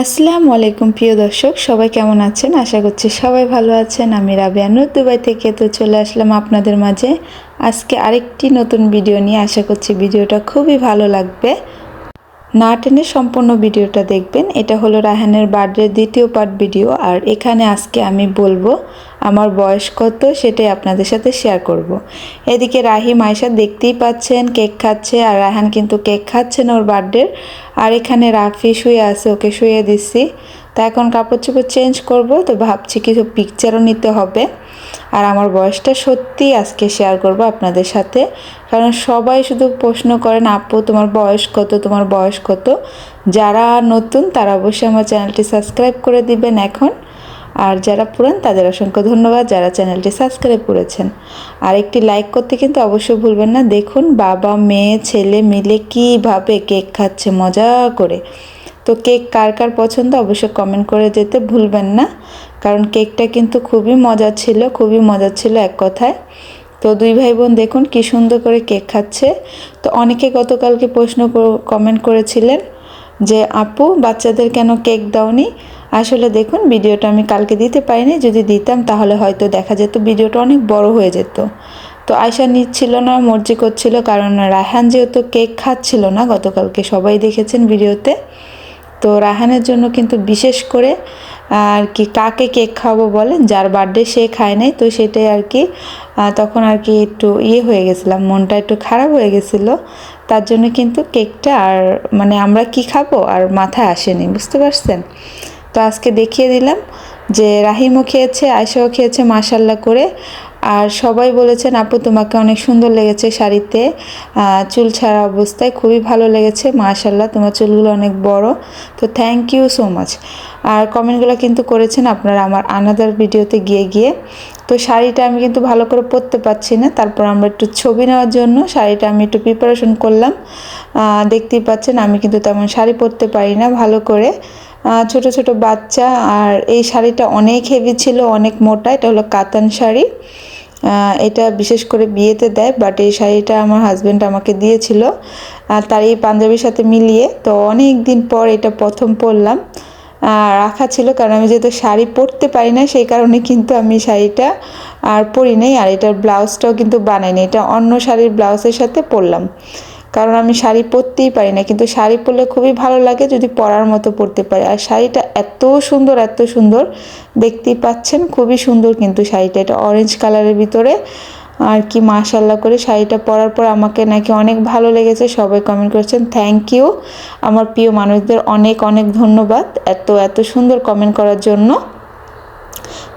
আসসালামু আলাইকুম প্রিয় দর্শক, সবাই কেমন আছেন? আশা করছি সবাই ভালো আছেন। আমি রাবিয়া নূর দুবাই থেকে চলে আসলাম আপনাদের মাঝে আজকে আরেকটি নতুন ভিডিও নিয়ে। আশা করছি ভিডিওটা খুবই ভালো লাগবে, না টেনে সম্পূর্ণ ভিডিওটা দেখবেন। এটা হলো রায়হানের বার্থডের দ্বিতীয় পার্ট ভিডিও, আর এখানে আজকে আমি বলবো আমার বয়স কত সেটাই আপনাদের সাথে শেয়ার করব। এদিকে রাহিম আয়শা দেখতেই পাচ্ছেন কেক খাচ্ছে, আর রায়হান কিন্তু কেক খাচ্ছে না ওর বার্থডের। আর এখানে রাফি শুয়ে আছে, ওকে শুয়ে দিচ্ছি। তা এখন কাপড় চোপড় চেঞ্জ করব, তো ভাবছি কিছু পিকচারও নিতে হবে। আর আমার বয়সটা সত্যি আজকে শেয়ার করব আপনাদের সাথে, কারণ সবাই শুধু প্রশ্ন করেন আপু তোমার বয়স কত, তোমার বয়স কত। যারা নতুন তারা অবশ্যই আমার চ্যানেলটি সাবস্ক্রাইব করে দিবেন এখন, আর যারা পুরান তাদের অসংখ্য ধন্যবাদ যারা চ্যানেলটি সাবস্ক্রাইব করেছেন। আর একটি লাইক করতে কিন্তু অবশ্যই ভুলবেন না। দেখুন বাবা মেয়ে ছেলে মিলে কীভাবে কেক খাচ্ছে মজা করে। তো কেক কার কার পছন্দ অবশ্যই কমেন্ট করে যেতে ভুলবেন না, কারণ কেকটা কিন্তু খুবই মজা ছিল, খুবই মজা ছিল এক কথায়। তো দুই ভাই বোন দেখুন কি সুন্দর করে কেক খাচ্ছে। তো অনেকে গতকালকে কমেন্ট করেছিলেন যে আপু বাচ্চাদের কেন কেক দাওনি। আসলে দেখুন ভিডিওটা আমি কালকে দিতে পারিনি, যদি দিতাম তাহলে হয়তো দেখা যেত ভিডিওটা অনেক বড় হয়ে যেত। তো আয়শা নিচ্ছিল না, মর্জি করছিল, কারণ রায়হান যেহেতু কেক খাচ্ছিল না গতকালকে, সবাই দেখেছেন ভিডিওতে। তো রায়হানের জন্য কিন্তু বিশেষ করে আর কি কাকে কেক খাওয়াবো বলেন, যার বার্থডে সে খায় নাই, তো সেটাই আর কি তখন আর কি একটু হয়ে গেছিলাম, মনটা একটু খারাপ হয়ে গেছিলো। তার জন্য কিন্তু কেকটা আর মানে আমরা কি খাবো আর মাথায় আসেনি, বুঝতে পারছেন। তো আজকে দেখিয়ে দিলাম যে রাহিমও খেয়েছে, আয়শাও খেয়েছে মাশাল্লাহ করে। আর সবাই বলেছেন আপু তোমাকে অনেক সুন্দর লেগেছে শাড়িতে, চুল ছাড়া অবস্থায় খুবই ভালো লেগেছে মাশাল্লাহ, তোমার চুলগুলো অনেক বড়। তো থ্যাংক ইউ সো মাচ। আর কমেন্টগুলো কিন্তু করেছেন আপনারা আমার আনাদার ভিডিওতে গিয়ে গিয়ে। তো শাড়িটা আমি কিন্তু ভালো করে পরতে পারছি না, তারপর আমরা একটু ছবি নেওয়ার জন্য শাড়িটা আমি একটু প্রিপারেশন করলাম। দেখতেই পাচ্ছেন আমি কিন্তু তেমন শাড়ি পরতে পারি না ভালো করে, ছোট ছোট বাচ্চা। আর এই শাড়িটা অনেক হেভি ছিল, অনেক মোটা, এটা হলো কাতান শাড়ি। এটা বিশেষ করে বিয়েতে দেয়, বাট এই শাড়িটা আমার হাজব্যান্ড আমাকে দিয়েছিল তার এই পাঞ্জাবির সাথে মিলিয়ে। তো অনেক দিন পর এটা প্রথম পরলাম, রাখা ছিল, কারণ আমি যেহেতু শাড়ি পরতে পারি না সেই কারণে কিন্তু আমি শাড়িটা আর পরি নাই। আর এটার ব্লাউজটাও কিন্তু বানাইনি, এটা অন্য শাড়ির ব্লাউজের সাথে পরলাম, কারণ আমি শাড়ি পরতেই পারি না, কিন্তু শাড়ি পরলে খুবই ভালো লাগে যদি পরার মতো পরতে পারি। আর শাড়িটা এত সুন্দর, এত সুন্দর, দেখতেই পাচ্ছেন খুবই সুন্দর কিন্তু শাড়িটা, এটা অরেঞ্জ কালারের ভিতরে আর কি মাশাল্লাহ করে। শাড়িটা পরার পর আমাকে নাকি অনেক ভালো লেগেছে, সবাই কমেন্ট করেছেন, থ্যাংক ইউ। আমার প্রিয় মানুষদের অনেক অনেক ধন্যবাদ এত এত সুন্দর কমেন্ট করার জন্য।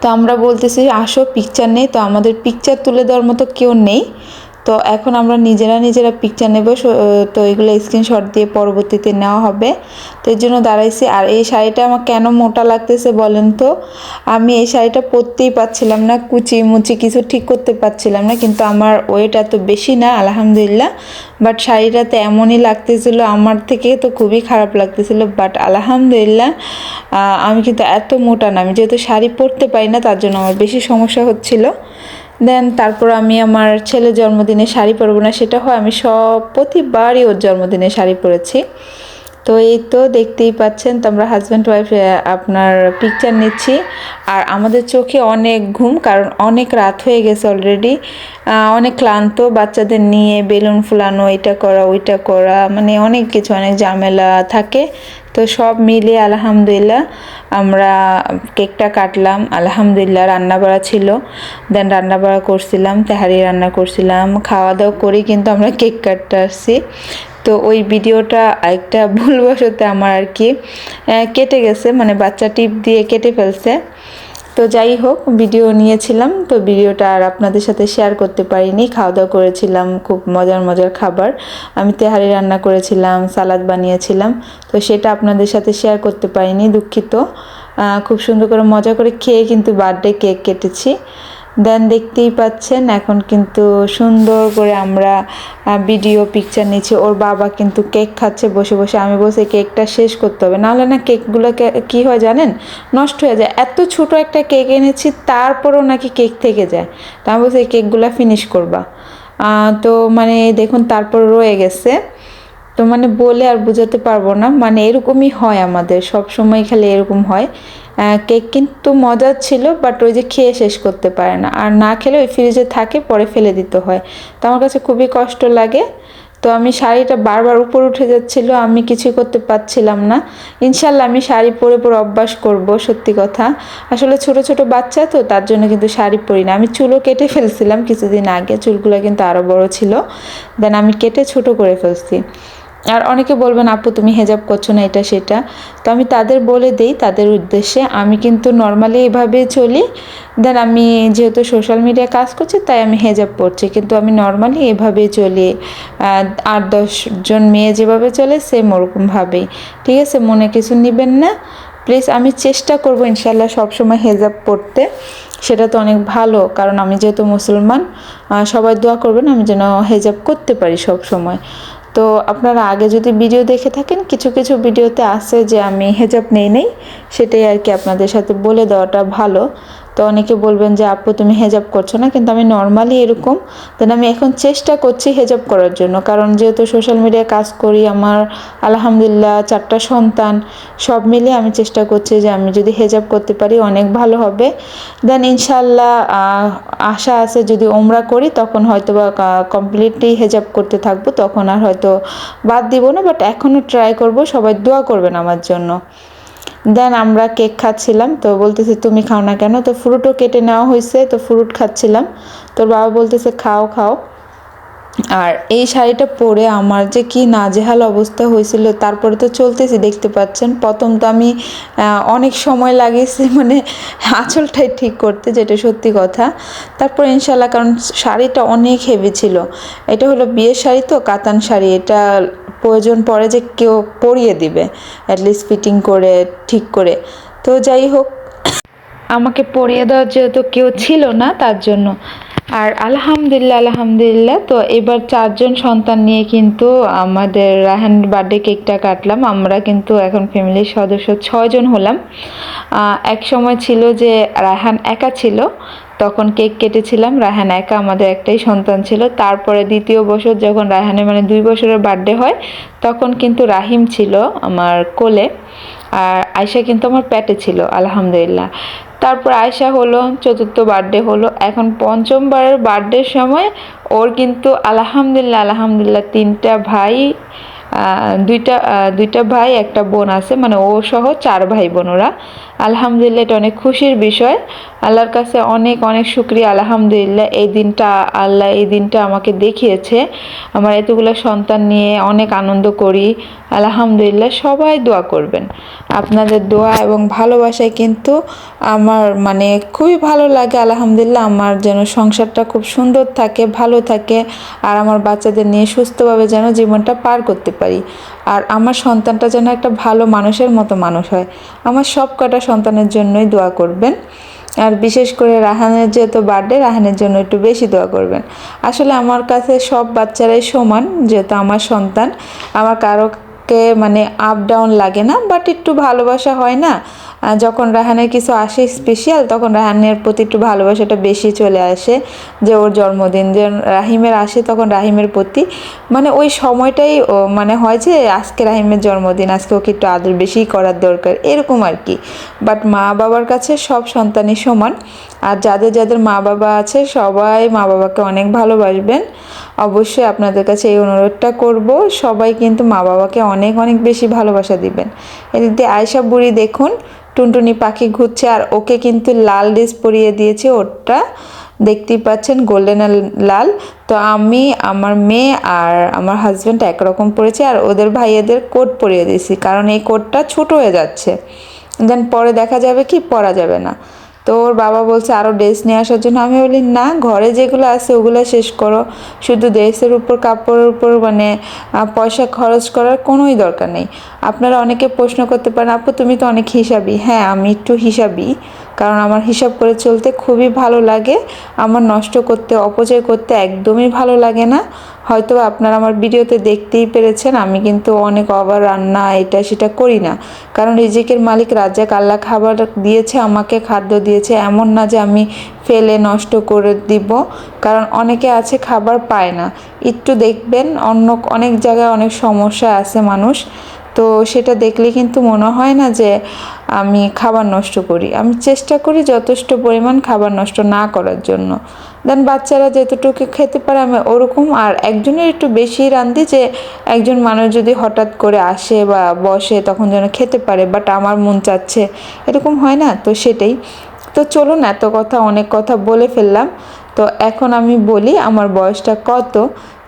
তো আমরা বলতেছি আসো পিকচার নেই, তো আমাদের পিকচার তুলে দেওয়ার মতো কেউ নেই। তো এখন আমরা নিজেরা পিকচার নেব, তো এগুলো স্ক্রিনশট দিয়ে পরবর্তীতে নেওয়া হবে। তো এর জন্য দাঁড়াইছি। আর এই শাড়িটা আমার কেন মোটা লাগতেছে বলেন তো, আমি এই শাড়িটা পরতেই পারছিলাম না, কুচি মুচি কিছু ঠিক করতে পারছিলাম না, কিন্তু আমার ওয়েট এত বেশি না আলহামদুলিল্লাহ, বাট শাড়িটাতে এমনই লাগতেছিল, আমার থেকে তো খুবই খারাপ লাগতেছিল, বাট আলহামদুলিল্লাহ আমি কিন্তু এত মোটা না, আমি যেহেতু শাড়ি পরতে পারি না তার জন্য আমার বেশি সমস্যা হচ্ছিল। দেন তারপর আমি আমার ছেলের জন্মদিনে শাড়ি পরবো না সেটা হয়, আমি প্রতিবারই ওর জন্মদিনে শাড়ি পরেছি। তো এই তো দেখতেই পাচ্ছেন, তো আমরা হাজব্যান্ড ওয়াইফ আপনার পিকচার নিচ্ছি। আর আমাদের চোখে অনেক ঘুম, কারণ অনেক রাত হয়ে গেছে অলরেডি, অনেক ক্লান্ত, বাচ্চাদের নিয়ে বেলুন ফুলানো, এটা করা ওইটা করা, মানে অনেক কিছু, অনেক ঝামেলা থাকে। তো সব মিলিয়ে আলহামদুলিল্লাহ আমরা কেকটা কাটলাম, আলহামদুলিল্লাহ রান্নাবাড়া ছিল, দেন রান্নাবাড়া করছিলাম, তেহারি রান্না করছিলাম, খাওয়া দাওয়া করেই কিন্তু আমরা কেক কাটতে আসছি। তো ওই ভিডিওটা একটা ভুলবশত আমার আর কি কেটে গেছে, মানে বাচ্চা টিপ দিয়ে কেটে ফেলছে। তো যাই হোক ভিডিও নিয়েছিলাম, তো ভিডিওটা আর আপনাদের সাথে শেয়ার করতে পারিনি। খাওয়া দাওয়া করেছিলাম, খুব মজার মজার খাবার, আমি তেহারি রান্না করেছিলাম, সালাদ বানিয়েছিলাম, তো সেটা আপনাদের সাথে শেয়ার করতে পারিনি, দুঃখিত। খুব সুন্দর করে মজা করে খেয়ে কিন্তু বার্থডে কেক কেটেছি। দেন দেখতেই পাচ্ছেন এখন কিন্তু সুন্দর করে আমরা ভিডিও পিকচার নিচ্ছি। ওর বাবা কিন্তু কেক খাচ্ছে বসে বসে, আমি বলছি কেকটা শেষ করতে হবে, নাহলে না কেকগুলো কী হয় জানেন, নষ্ট হয়ে যায়। এত ছোট একটা কেক এনেছি তারপরেও নাকি কেক থেকে যায়, তা আমি বলছি এই কেকগুলো ফিনিশ করবা। তো মানে দেখুন তারপর রয়ে গেছে। তো মানে বলে আর বোঝাতে পারবো না, মানে এরকমই হয় আমাদের সব সময়, খালি এরকম হয়। কেক কিন্তু মজার ছিল, বাট ওই যে খেয়ে শেষ করতে পারে না, আর না খেলে ওই ফ্রিজে থাকে, পরে ফেলে দিতে হয়। তো আমার কাছে খুবই কষ্ট লাগে। তো আমি শাড়িটা বারবার উপর উঠে যাচ্ছিল, আমি কিছু করতে পারছিলাম না। ইনশাল্লাহ আমি শাড়ি পরে পরে অভ্যাস করব, সত্যি কথা। আসলে ছোট ছোট বাচ্চা তো, তার জন্য কিন্তু শাড়ি পরি না। আমি চুলও কেটে ফেলছিলাম কিছুদিন আগে, চুলগুলো কিন্তু আরও বড় ছিল, দেন আমি কেটে ছোট করে ফেলছি। আর অনেকে বলবেন আপু তুমি হেজাব করছো না, এটা সেটা। তো আমি তাদের বলে দেই, তাদের উদ্দেশ্যে আমি কিন্তু নর্মালি এভাবে চলি। দেন আমি যেহেতু সোশ্যাল মিডিয়ায় কাজ করছি, তাই আমি হেজাব পরছি, কিন্তু আমি নর্মালি এভাবেই চলি। 8-10 জন মেয়ে যেভাবে চলে সেম ওরকমভাবেই। ঠিক আছে, মনে কিছু নেবেন না প্লিজ। আমি চেষ্টা করব ইনশাল্লাহ সবসময় হেজাব পরতে, সেটা তো অনেক ভালো, কারণ আমি যেহেতু মুসলমান। সবাই দোয়া করবেন আমি যেন হেজাব করতে পারি সব সময়। তো আপনারা আগে যদি ভিডিও দেখে থাকেন, কিছু কিছু ভিডিওতে আছে যে আমি হেজাব নেই, সেটাই আর কি আপনাদের সাথে বলে দেওয়াটা ভালো। তো অনেকে বলবেন যে আপু তুমি হেজাব করছো না, কিন্তু আমি নর্মালি এরকম। দেন আমি এখন চেষ্টা করছি হেজাব করার জন্য, কারণ যেহেতু সোশ্যাল মিডিয়ায় কাজ করি, আমার আলহামদুলিল্লাহ 4টা সন্তান, সব মিলিয়ে আমি চেষ্টা করছি যে আমি যদি হেজাব করতে পারি অনেক ভালো হবে। দেন ইনশাল্লাহ আশা আছে যদি ওমরা করি তখন হয়তো বা কমপ্লিটলি হেজাব করতে থাকবো, তখন আর হয়তো বাদ দিব না, বাট এখনও ট্রাই করব। সবাই দোয়া করবেন আমার জন্য। দেন আমরা কেক খাচ্ছিলাম, তো বলতেছে তুমি খাও না কেন, তো ফ্রুটও কেটে নেওয়া হয়েছে, তো ফ্রুট খাচ্ছিলাম। তোর বাবা বলতেছে খাও খাও। আর এই শাড়িটা পরে আমার যে কি নাজেহাল অবস্থা হয়েছিল, তারপরে তো চলতেছি দেখতে পাচ্ছেন। প্রথম তো আমি অনেক সময় লাগিয়েছি মানে আঁচলটাই ঠিক করতে, যেটা সত্যি কথা। তারপর ইনশাল্লাহ, কারণ শাড়িটা অনেক হেভি ছিল। এটা হলো বিয়ের শাড়ি তো, কাতান শাড়ি, এটা প্রয়োজন পড়ে যে কেউ পরিয়ে দিবে, অ্যাটলিস্ট ফিটিং করে ঠিক করে। তো যাই হোক, আমাকে পরিয়ে দেওয়ার যেহেতু কেউ ছিল না, তার জন্য। আর আলহামদুলিল্লাহ আলহামদুলিল্লাহ, তো এবার 4জন সন্তান নিয়ে কিন্তু আমাদের রায়হান বার্থডে কেকটা কাটলাম। আমরা কিন্তু এখন ফ্যামিলির সদস্য 6জন হলাম। এক সময় ছিল যে রায়হান একা ছিল, তখন কেক কেটেছিলাম, রায়হান একা, আমাদের একটাই সন্তান ছিল। তারপরে দ্বিতীয় বছর যখন রায়হানের মানে 2 বছরের বার্থডে হয়, তখন কিন্তু রাহিম ছিল আমার কোলে, আর আয়শা কিন্তু আমার পেটে ছিল আলহামদুলিল্লাহ। তারপর আয়শা হলো, 4র্থ বার্থডে হলো, এখন 5মবারের বার্থডের সময় ওর কিন্তু আলহামদুলিল্লাহ আলহামদুলিল্লাহ 3টা ভাই, দুইটা ভাই একটা বোন আছে, মানে ও সহ 4 ভাই বোন ওরা। আলহামদুলিল্লাহ, এটা অনেক খুশির বিষয়। আল্লাহর কাছে অনেক অনেক শুকরিয়া আলহামদুলিল্লাহ, আল্লাহ এই দিনটা আমাকে দেখিয়েছে। আমার এতগুলো সন্তান নিয়ে অনেক আনন্দ করি আলহামদুলিল্লাহ। সবাই দোয়া করবেন, আপনাদের দোয়া এবং ভালোবাসায় কিন্তু আমার মানে খুবই ভালো লাগে আলহামদুলিল্লাহ। আমার যেন সংসারটা খুব সুন্দর থাকে, ভালো থাকে, আর আমার বাচ্চাদের নিয়ে সুস্থভাবে যেন জীবনটা পার করতে পারি, আর আমার সন্তানটা যেন একটা ভালো মানুষের মতো মানুষ হয়। আমার সব কটা সন্তানের জন্যই দোয়া করবেন, আর বিশেষ করে রাহানের যেহেতু বার্থডে, রাহানের জন্য একটু বেশি দোয়া করবেন। আসলে আমার কাছে সব বাচ্চারাই সমান, যেহেতু আমার সন্তান, আমার কারোকে মানে আপ ডাউন লাগে না, বাট একটু ভালোবাসা হয় না যখন রাহানের কিছু আসে স্পেশাল, তখন রাহানের প্রতি একটু ভালোবাসাটা বেশি চলে আসে। যে ওর জন্মদিন যে রাহিমের আসে, তখন রাহিমের প্রতি মানে ওই সময়টাই মানে হয় যে আজকে রাহিমের জন্মদিন, আজকে ওকে একটু আদর বেশিই করার দরকার, এরকম আর কি। বাট মা বাবার কাছে সব সন্তানই সমান, আর যাদের যাদের মা বাবা আছে সবাই মা বাবাকে অনেক ভালোবাসবেন। অবশ্যই আপনাদের কাছে এই অনুরোধটা করব, সবাই কিন্তু মা বাবাকে অনেক অনেক বেশি ভালোবাসা দিবেন। এদিক দিয়ে আয়শা বুড়ি দেখুন টুনটুনি পাখি ঘুরছে, আর ওকে কিন্তু লাল ড্রেস পরিয়ে দিয়েছে, ওটা দেখতেই পাচ্ছেন গোল্ডেন লাল। তো আমি, আমার মেয়ে আর আমার হাজব্যান্ড একরকম পরেছি, আর ওদের ভাইয়েদের কোট পরিয়ে দিয়েছি, কারণ এই কোটটা ছোট হয়ে যাচ্ছে, দেন পরে দেখা যাবে কি পরা যাবে না। তো ওর বাবা বলছে আরও ড্রেস নিয়ে আসার জন্য। আমি বলি না, ঘরে যেগুলো আছে ওগুলো শেষ করো, শুধু ড্রেসের উপর কাপড়ের উপর মানে পয়সা খরচ করার কোনোই দরকার নেই। আপনারা অনেকে প্রশ্ন করতে পারেন আপু তুমি তো অনেক হিসাবি। হ্যাঁ, আমি একটু হিসাবি, কারণ আমার হিসাব করে চলতে খুবই ভালো লাগে। আমার নষ্ট করতে, অপচয় করতে একদমই ভালো লাগে না। হয়তো আপনারা আমার ভিডিওতে দেখতেই পেরেছেন আমি কিন্তু অনেক ওভার রান্না এটা সেটা করি না, কারণ রিজিকের মালিক রাজ্জাক আল্লাহ খাবার দিয়েছে, আমাকে খাদ্য দিয়েছে, এমন না যে আমি ফেলে নষ্ট করে দিব। কারণ অনেকে আছে খাবার পায় না, একটু দেখবেন অনেক জায়গায় অনেক সমস্যা আছে মানুষ, তো সেটা দেখলে কিন্তু মনে হয় না যে আমি খাবার নষ্ট করি। আমি চেষ্টা করি যথেষ্ট পরিমাণ খাবার নষ্ট না করার জন্য। দেন বাচ্চারা যতটুকু খেতে পারে আমি ওরকম, আর একজনের একটু বেশি রাঁধি যে একজন মানুষ যদি হঠাৎ করে আসে বা বসে তখন যেন খেতে পারে, বাট আমার মন চাচ্ছে, এরকম হয় না, তো সেটাই। তো চলুন, এত কথা অনেক কথা বলে ফেললাম। তো এখন আমি বলি আমার বয়সটা কত।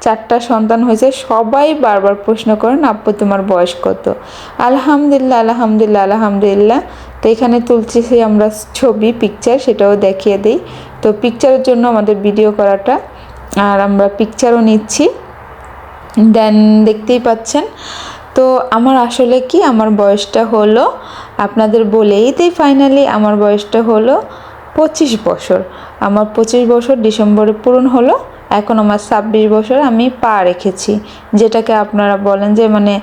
4টা সন্তান হয়েছে, সবাই বারবার প্রশ্ন করেন আপু তোমার বয়স কত। আলহামদুলিল্লাহ আলহামদুলিল্লাহ আলহামদুলিল্লাহ। তো এখানে তুলছি আমরা ছবি, পিকচার, সেটাও দেখিয়ে দিই। তো পিকচারের জন্য আমাদের ভিডিও করাটা, আর আমরা পিকচারও নিচ্ছি। দেন দেখতেই পাচ্ছেন। তো আমার আসলে কি, আমার বয়সটা হলো, আপনাদের বলেই দিই ফাইনালি, আমার বয়সটা হলো 25 বছর। আমার 25 বছর ডিসেম্বরে পূরণ হলো। এখন আমার 26 বছর আমি পা রেখেছি, যেটাকে আপনারা বলেন যে মানে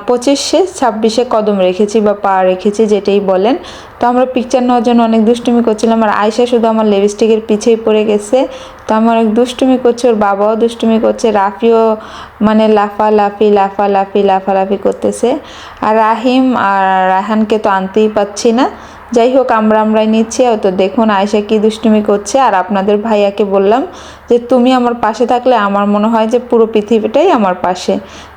25-এ 26-এ কদম রেখেছি বা পা রেখেছি, যেটাই বলেন। তো আমরা পিকচার নেওয়ার জন্য অনেক দুষ্টুমি করছিলাম, আর আয়শা শুধু আমার লিপস্টিকের পিছেই পড়ে গেছে। তো আমার অনেক দুষ্টুমি করছে, ওর বাবাও দুষ্টুমি করছে, রাফিও মানে লাফালাফি করতেছে। আর রাহিম আর রায়হানকে তো আনতেই পাচ্ছি না। যাই হোক, আমরাই নিচ্ছি। তো দেখুন আয়শা কি দুষ্টুমি করছে। আর আপনাদের ভাইয়াকে বললাম যে তুমি আমার পাশে থাকলে আমার মনে হয় যে পুরো পৃথিবীটাই আমার পাশে।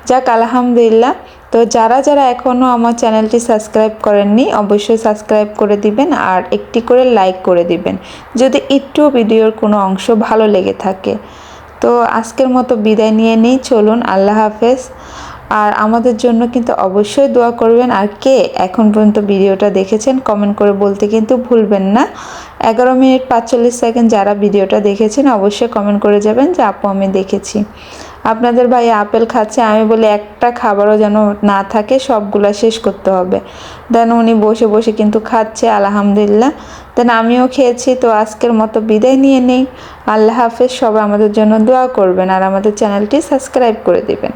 যাক আলহামদুলিল্লাহ। তো যারা এখনও আমার চ্যানেলটি সাবস্ক্রাইব করেননি অবশ্যই সাবস্ক্রাইব করে দিবেন, আর একটি করে লাইক করে দিবেন যদি একটু ভিডিওর কোনো অংশ ভালো লেগে থাকে। তো আজকের মতো বিদায় নিয়ে নিই, চলুন, আল্লাহ হাফেজ। আর আমাদের জন্য কিন্তু অবশ্যই দোয়া করবেন। আর কে এখন পর্যন্ত ভিডিওটা দেখেছেন কমেন্ট করে বলতে কিন্তু ভুলবেন না। 11 মিনিট 45 সেকেন্ড যারা ভিডিওটা দেখেছেন অবশ্যই কমেন্ট করে যাবেন যে আপু আমি দেখেছি। আপনাদের ভাই আপেল খাচ্ছে, আমি বলি একটা খাবারও যেন না থাকে, সবগুলা শেষ করতে হবে। দেন উনি বসে বসে কিন্তু খাচ্ছে আলহামদুলিল্লাহ। দেন আমিও খেয়েছি। তো আজকের মতো বিদায় নিয়ে নেই, আল্লাহ হাফেজ। সবাই আমাদের জন্য দোয়া করবেন আর আমাদের চ্যানেলটি সাবস্ক্রাইব করে দিবেন।